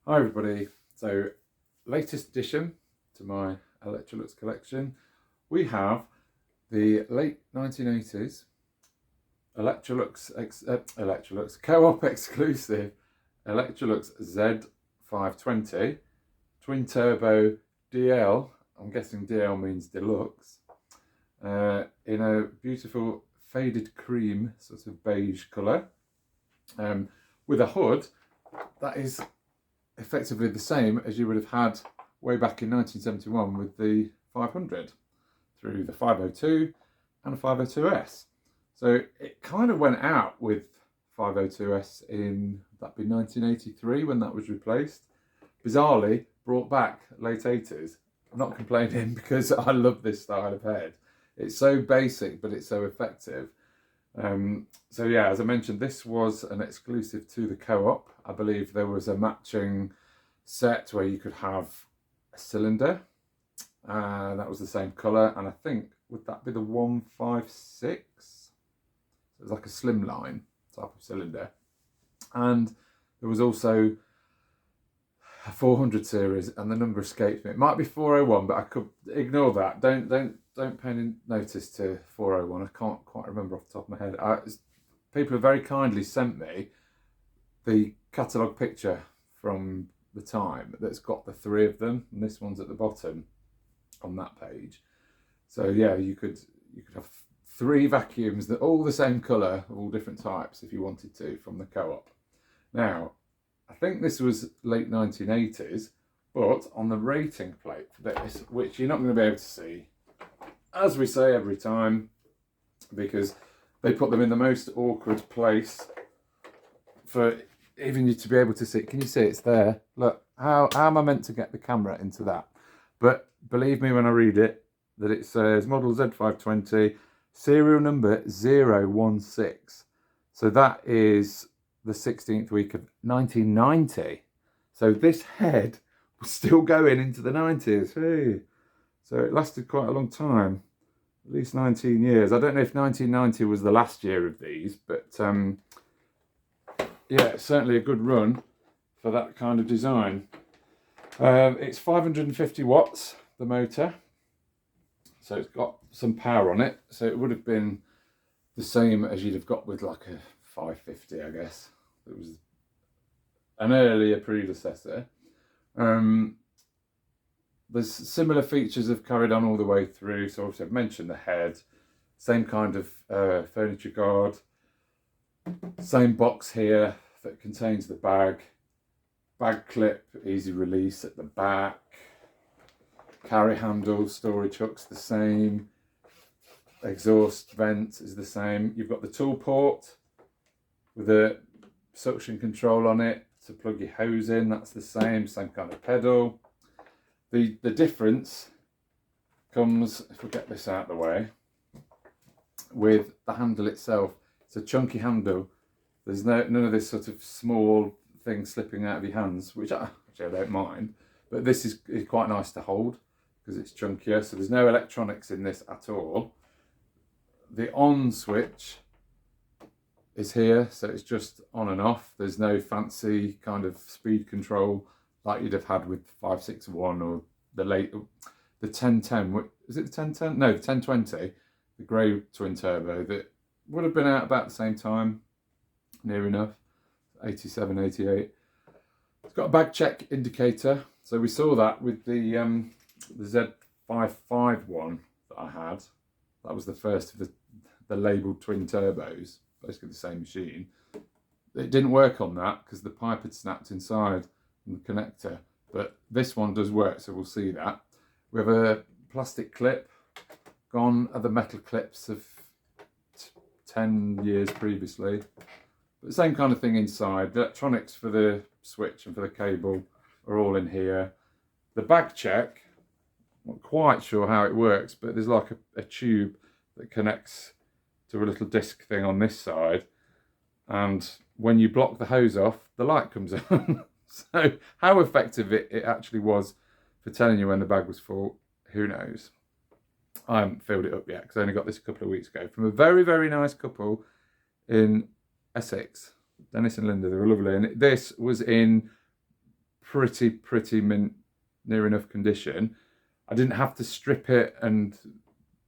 Hi everybody, so latest addition to my Electrolux collection, we have the late 1980s Electrolux Co-op Exclusive Electrolux Z520 Twin Turbo DL, I'm guessing DL means deluxe, in a beautiful faded cream sort of beige colour, with a hood that is effectively the same as you would have had way back in 1971 with the 500 through the 502 and the 502S. So it kind of went out with 502S in, that'd be 1983 when that was replaced. Bizarrely brought back late 80s. I'm not complaining because I love this style of head. It's so basic, but it's so effective. So yeah, as I mentioned, this was an exclusive to the Co-op. I believe there was a matching set where you could have a cylinder. That was the same colour, and I think, would that be the 156? It was like a slimline type of cylinder. And there was also a 400 series, and the number escapes me. It might be 401, but I could ignore that. Don't pay any notice to 401. I can't quite remember off the top of my head. People have very kindly sent me the catalogue picture from the time that's got the three of them, and this one's at the bottom on that page. So yeah, you could have three vacuums that all the same colour, all different types if you wanted to, from the Co-op. Now, I think this was late 1980s, but on the rating plate for this, which you're not going to be able to see, as we say every time, because they put them in the most awkward place for even you to be able to see. Can you see it's there? Look, how am I meant to get the camera into that? But believe me when I read it, that it says model Z520, serial number 016. So that is the 16th week of 1990. So this head was still going into the 90s. Hey. So it lasted quite a long time, at least 19 years. I don't know if 1990 was the last year of these, but yeah, it's certainly a good run for that kind of design. It's 550 watts, the motor. So it's got some power on it. So it would have been the same as you'd have got with like a 550, I guess. It was an earlier predecessor. There's similar features have carried on all the way through. So obviously I've mentioned the head, same kind of furniture guard, same box here that contains the bag clip, easy release at the back, carry handle, storage hooks the same, exhaust vent is the same. You've got the tool port with a suction control on it to plug your hose in, that's the same kind of pedal. The difference comes, if we get this out of the way, with the handle itself. It's a chunky handle. There's none of this sort of small thing slipping out of your hands, which actually I don't mind, but this is quite nice to hold because it's chunkier. So there's no electronics in this at all. The on switch is here, so it's just on and off. There's no fancy kind of speed control like you'd have had with 561 or the 1010. Is it the 1010? No, the 1020, the grey twin turbo that would have been out about the same time, near enough, 87, 88. It's got a bag check indicator, so we saw that with the Z551 that I had. That was the first of the labelled twin turbos, basically the same machine. It didn't work on that because the pipe had snapped inside the connector, but this one does work, so we'll see that. We have a plastic clip. Gone are the metal clips of 10 years previously, but the same kind of thing inside. The electronics for the switch and for the cable are all in here. The bag check, not quite sure how it works, but there's like a tube that connects to a little disc thing on this side, and when you block the hose off, the light comes on. So how effective it actually was for telling you when the bag was full, who knows. I haven't filled it up yet because I only got this a couple of weeks ago from a very, very nice couple in Essex. Dennis and Linda, they were lovely. And this was in pretty mint, near enough condition. I didn't have to strip it and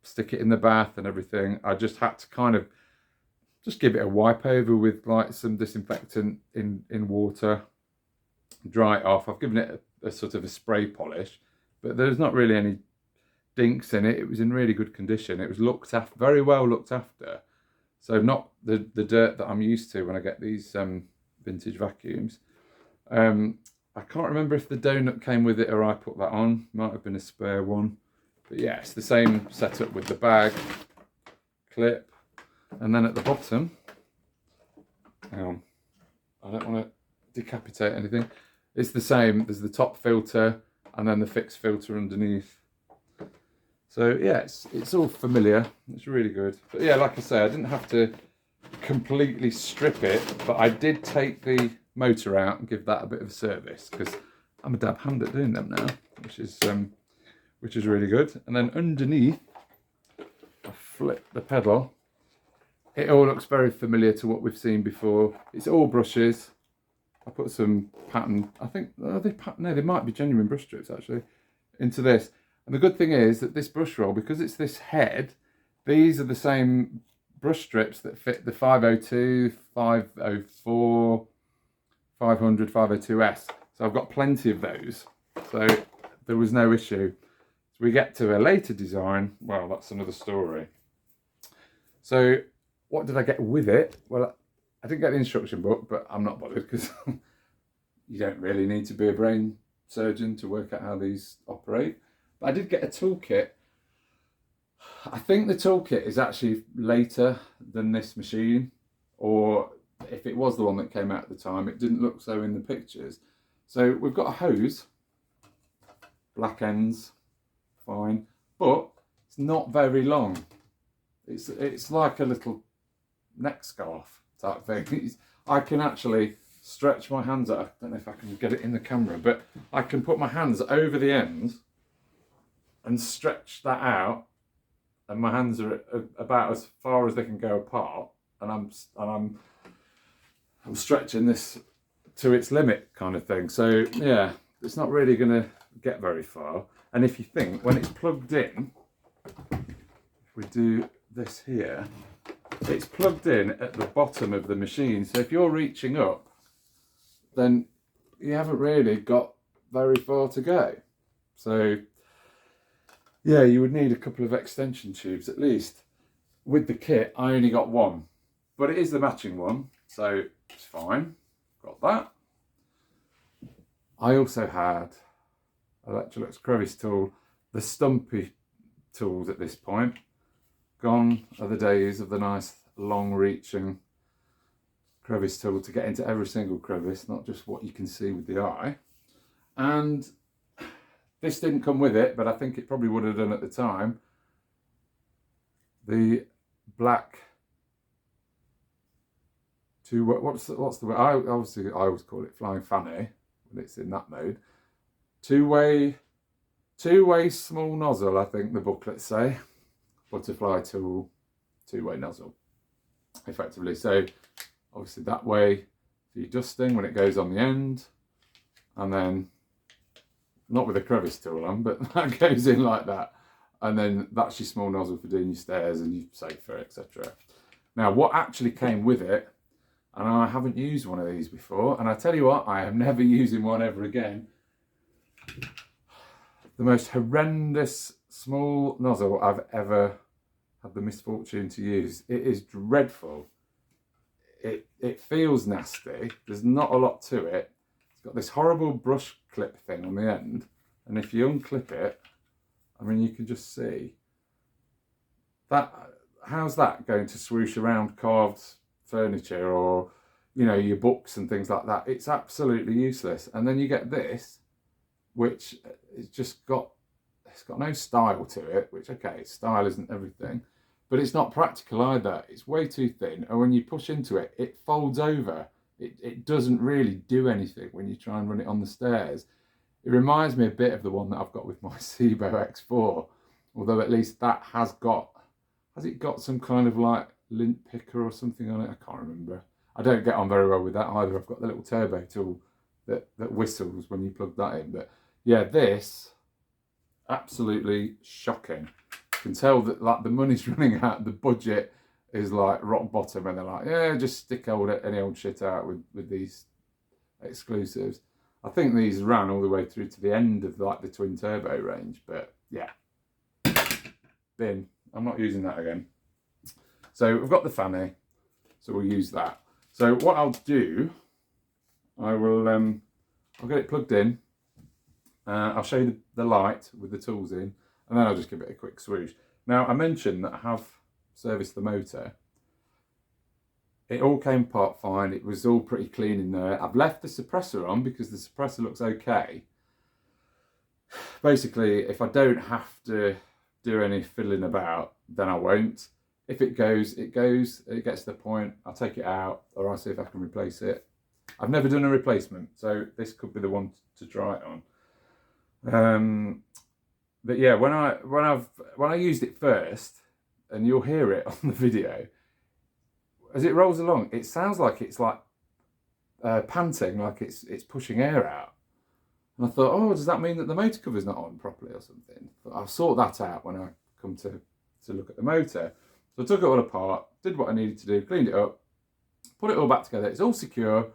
stick it in the bath and everything. I just had to kind of just give it a wipe over with like some disinfectant in water, dry it off. I've given it a sort of a spray polish, but there's not really any dinks in it. It was in really good condition. It was looked after, very well looked after. So not the dirt that I'm used to when I get these vintage vacuums. I can't remember if the donut came with it or I put that on. Might have been a spare one. But yeah, it's the same setup with the bag, clip, and then at the bottom, hang on, I don't want to decapitate anything. It's the same. There's the top filter and then the fixed filter underneath. So yeah, it's all familiar. It's really good. But yeah, like I say, I didn't have to completely strip it, but I did take the motor out and give that a bit of a service because I'm a dab hand at doing them now, which is really good. And then underneath, I flip the pedal. It all looks very familiar to what we've seen before. It's all brushes. I put some pattern, I think, no, they might be genuine brush strips actually, into this. And the good thing is that this brush roll, because it's this head, these are the same brush strips that fit the 502, 504, 500, 502S. So I've got plenty of those. So there was no issue. So we get to a later design. Well, that's another story. So what did I get with it? Well, I didn't get the instruction book, but I'm not bothered because you don't really need to be a brain surgeon to work out how these operate. But I did get a toolkit. I think the toolkit is actually later than this machine, or if it was the one that came out at the time, it didn't look so in the pictures. So we've got a hose, black ends, fine, but it's not very long. It's like a little neck scarf type thing. I can actually stretch my hands out. I don't know if I can get it in the camera, but I can put my hands over the ends and stretch that out, and my hands are about as far as they can go apart, and I'm stretching this to its limit kind of thing. So yeah, it's not really going to get very far. And if you think, when it's plugged in, if we do this here, it's plugged in at the bottom of the machine. So if you're reaching up, then you haven't really got very far to go. So yeah, you would need a couple of extension tubes at least. With the kit, I only got one, but it is the matching one, so it's fine. Got that. I also had Electrolux crevice tool, the stumpy tools at this point. Gone are the days of the nice long-reaching crevice tool to get into every single crevice, not just what you can see with the eye. And this didn't come with it, but I think it probably would have done at the time. The black what's the way? I always call it flying fanny when it's in that mode. Two-way small nozzle, I think the booklets say. Butterfly tool, two-way nozzle, effectively. So obviously that way for your dusting when it goes on the end, and then not with a crevice tool on, but that goes in like that. And then that's your small nozzle for doing your stairs and your safer, etc. Now, what actually came with it, and I haven't used one of these before, and I tell you what, I am never using one ever again. The most horrendous small nozzle I've ever had the misfortune to use. It is dreadful. It feels nasty. There's not a lot to it. It's got this horrible brush clip thing on the end, and if you unclip it, I mean, you can just see that. How's that going to swoosh around carved furniture or, you know, your books and things like that? It's absolutely useless. And then you get this, which it's got no style to it, which, okay, style isn't everything, but it's not practical either. It's way too thin, and when you push into it, it folds over. It doesn't really do anything when you try and run it on the stairs. It reminds me a bit of the one that I've got with my Sebo X4, although at least that has it got some kind of like lint picker or something on it? I can't remember. I don't get on very well with that either. I've got the little turbo tool that whistles when you plug that in. But yeah, this, absolutely shocking. You can tell that like the money's running out, the budget is like rock bottom, and they're like, yeah, just stick any old shit out with these exclusives. I think these ran all the way through to the end of like the twin turbo range, but yeah, bin. I'm not using that again. So we've got the fanny, so we'll use that. So what I'll do, I'll get it plugged in. I'll show you the light with the tools in, and then I'll just give it a quick swoosh. Now, I mentioned that I have serviced the motor. It all came apart fine. It was all pretty clean in there. I've left the suppressor on because the suppressor looks okay. Basically, if I don't have to do any fiddling about, then I won't. If it goes, it goes. It gets to the point, I'll take it out, or I'll see if I can replace it. I've never done a replacement, so this could be the one to try it on. But yeah, when I used it first, and you'll hear it on the video, as it rolls along, it sounds like it's like panting, like it's pushing air out. And I thought, oh, does that mean that the motor cover's not on properly or something? But I'll sort that out when I come to look at the motor. So I took it all apart, did what I needed to do, cleaned it up, put it all back together. It's all secure.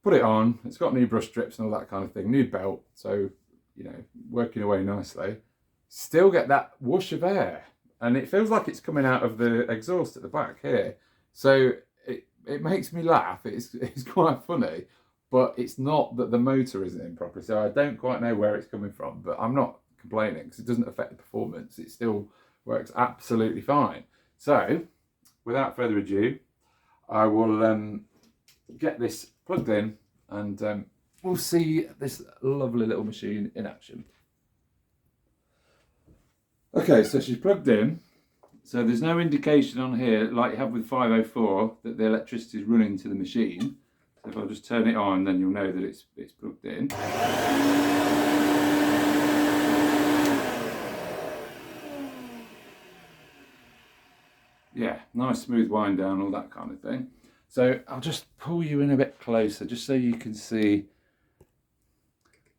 Put it on. It's got new brush strips and all that kind of thing. New belt, so you know, working away nicely. Still get that whoosh of air, and it feels like it's coming out of the exhaust at the back here. So it makes me laugh. It's quite funny, but it's not that the motor isn't in properly. So I don't quite know where it's coming from, but I'm not complaining because it doesn't affect the performance. It still works absolutely fine. So without further ado, I will get this plugged in, and we'll see this lovely little machine in action. Okay, so she's plugged in. So there's no indication on here, like you have with 504, that the electricity is running to the machine. So if I just turn it on, then you'll know that it's plugged in. Yeah, nice smooth wind down, all that kind of thing. So I'll just pull you in a bit closer, just so you can see.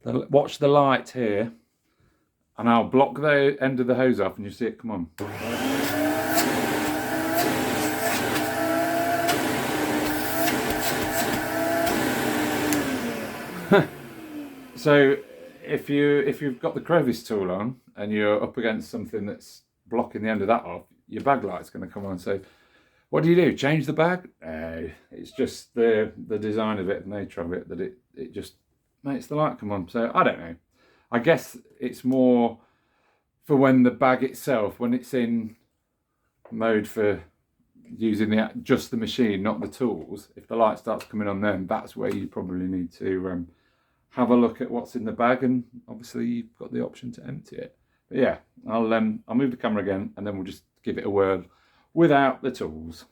Watch the light here, and I'll block the end of the hose off, and you'll see it come on. So if you've got the crevice tool on and you're up against something that's blocking the end of that off, your bag light's going to come on. So what do? Change the bag? No, it's just the design of it, the nature of it, that it just makes the light come on. So I don't know. I guess it's more for when the bag itself, when it's in mode for using just the machine, not the tools. If the light starts coming on, then that's where you probably need to have a look at what's in the bag, and obviously you've got the option to empty it. But yeah, I'll move the camera again, and then we'll just give it a whirl without the tools.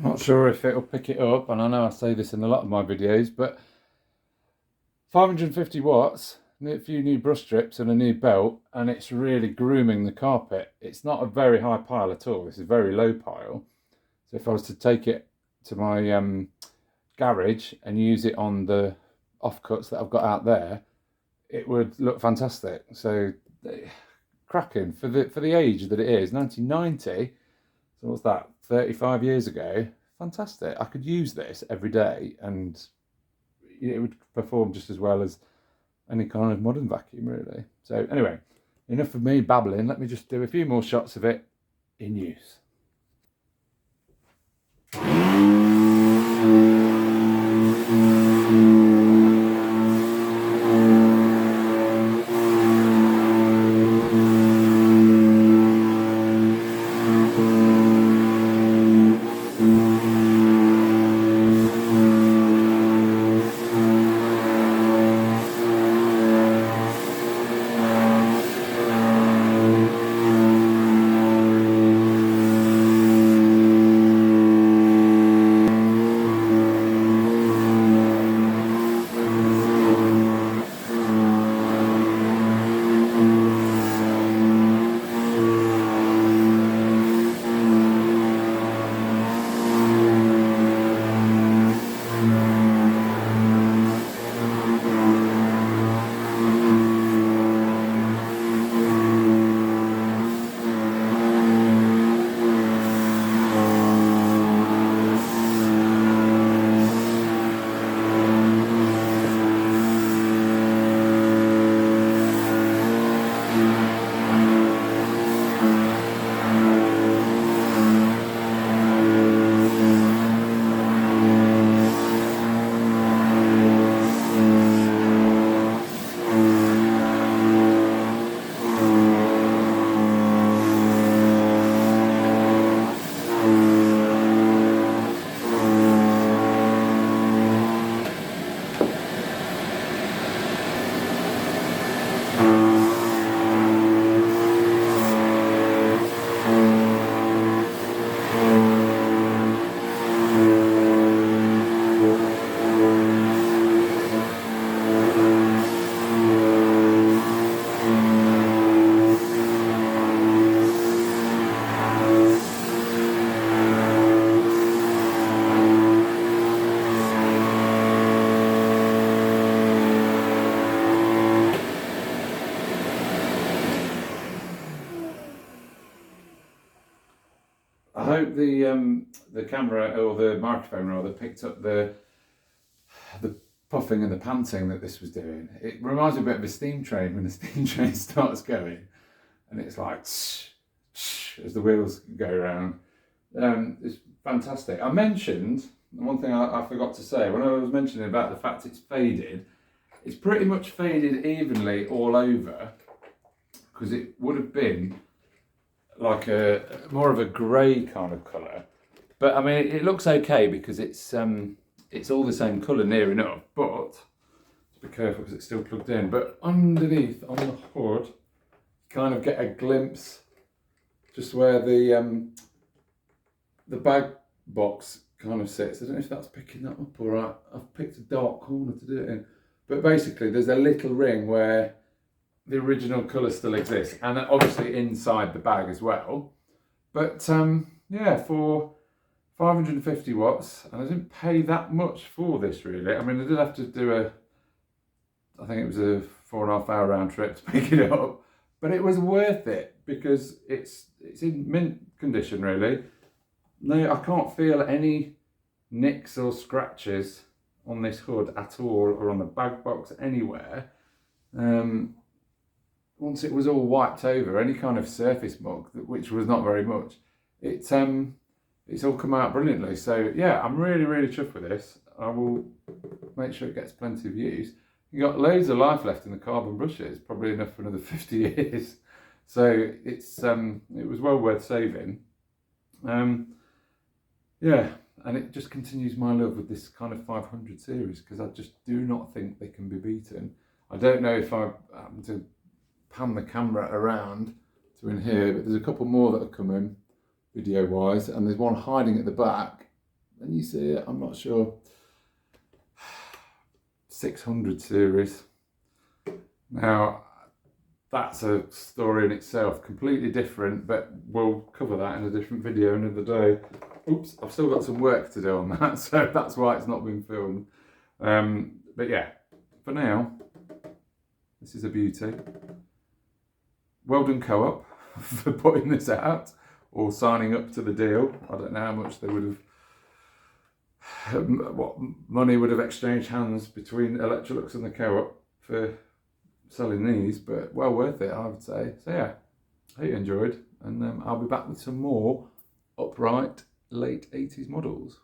Not sure if it'll pick it up, and I know I say this in a lot of my videos, but 550 watts, a few new brush strips and a new belt, and it's really grooming the carpet. It's not a very high pile at all. This is a very low pile. So if I was to take it to my garage and use it on the offcuts that I've got out there, it would look fantastic. So cracking for the age that it is, 1990. So what's that? 35 years ago. Fantastic. I could use this every day, and it would perform just as well as any kind of modern vacuum, really. So anyway, enough of me babbling. Let me just do a few more shots of it in use. I hope the camera, or the microphone rather, picked up the puffing and the panting that this was doing. It reminds me a bit of a steam train when the steam train starts going, and it's like tsh, tsh, as the wheels go around. It's fantastic. I mentioned one thing I forgot to say when I was mentioning about the fact it's faded. It's pretty much faded evenly all over, because it would have been like a more of a grey kind of colour, but I mean it looks okay because it's all the same colour near enough. But be careful because it's still plugged in. But underneath on the hood, you kind of get a glimpse just where the bag box kind of sits. I don't know if that's picking that up all right. I've picked a dark corner to do it in, but basically there's a little ring where the original colour still exists, and obviously inside the bag as well. But yeah, for 550 watts, and I didn't pay that much for this really. I mean, I did have to do I think it was a 4.5 hour round trip to pick it up, but it was worth it because it's in mint condition really. No, I can't feel any nicks or scratches on this hood at all, or on the bag box anywhere. Once it was all wiped over, any kind of surface muck, which was not very much, it's all come out brilliantly. So yeah, I'm really chuffed with this. I will make sure it gets plenty of use. You got loads of life left in the carbon brushes, probably enough for another 50 years. So it's it was well worth saving. Yeah, and it just continues my love with this kind of 500 series, because I just do not think they can be beaten. I don't know if I happen to pan the camera around to in here, but there's a couple more that have come in video wise, and there's one hiding at the back. Can you see it? I'm not sure. 600 series. Now that's a story in itself, completely different, but we'll cover that in a different video another day. Oops, I've still got some work to do on that, so that's why it's not been filmed. But yeah, for now, This is a beauty. Well done Co-op for putting this out or signing up to the deal. I don't know how much they would have, what money would have exchanged hands between Electrolux and the Co-op for selling these, but well worth it, I would say. So yeah, I hope you enjoyed, and I'll be back with some more upright late 80s models.